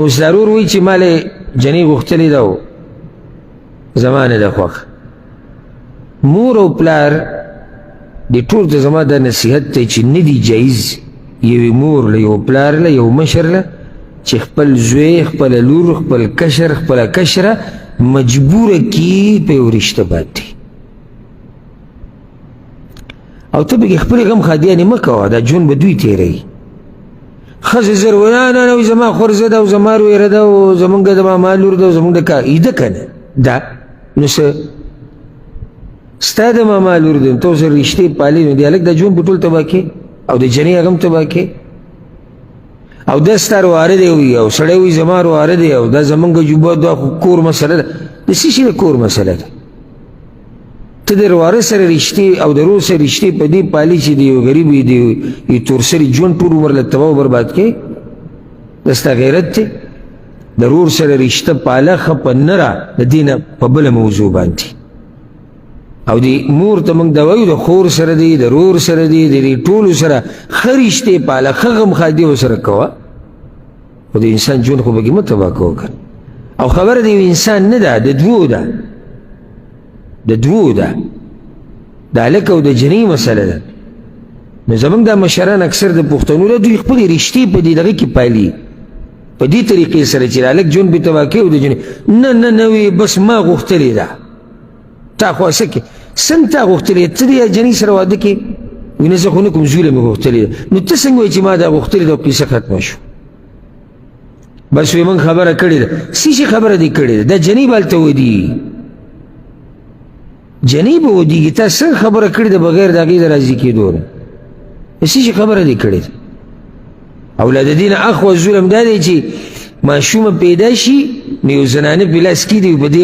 اوس ضرور وی چې مال جنې غوښتلې ده او زما نه ده خوښ. مور او پلار د ټول ته زما دا نصیحت دی چې نه دي جایز یوې مور له یو پلار له یو مشر له چې خپل زوی خپله لور خپل کشر خپله کشره مجبوره کي په یو رشته باندې او ته پکې خپلې غم خادیانې مه کوه. دا ژوند به دوی تېروي. ښځې زر وایي نه نه زما خور زه ده او زما رویره ده او زمونږ د ماما لور ده او زمونږ د کار ایده که نه ده نو څه ستا د ماما لور ده ته ورسره رشتې پالې نو د هلک دا ژوند به ټول تباه کړې او د جنې هغه هم تباه کړې او دا ستا رواره دی وي او سړی وي زما رواره دی او دا زمونږ جوبه دا خو کور مسله ده. د څه شي د کور مسله ده؟ ته د رواره سره رشتې او د رور سره رشتې په دې پالي چې د یو غریب د یو تورسري ژوند ټول عمر له تباه و برباد کړې. دا ستا غیرت دی؟ د رور سره رشته پاله ښه په نه را د دې نه په بله موضوع باندې او د مور ته موږ دا وایو د خور سره دی د رور سره دی د دې ټولو سره ښه رشتې پاله ښه غمخادي ورسره کوه خو د انسان ژوند خو پکې مه تباه کوه که او خبره د یو انسان نه ده د دوو ده د دوو ده د هلک او د جنۍ مسله ده. نو زموږ دا مشران اکثر د پښتنو له دوی خپلې رشتې په دې دغه کې پالي په دې طریقې سره چې د هلک ژوند بې تباه کوي او د جنۍ نه نه نه وي بس ما غوښتلې ده تا خو څه کې څنګه تا غوښتلې ته د جنۍ سره واده کې وي نه زه خو نه کوم زوی له مې غوښتلې ده نو ته څنګه وایې چې ما دا غوښتلې ده او قصه ختمه شو بس وایي موږ خبره کړې ده. څه شي خبره دې کړې ده؟ دا جنۍ به هلته ودي جنۍ به ودیږي. تا څنګه خبره کړې ده بغیر د هغې د راضي کېدو نه؟ څه شي خبره دې کړې ده؟ او له د دې نه اخوا ظلم دا دی چې ماشومه پیدا شي نو یو زنانه په لاس کېږدي په دې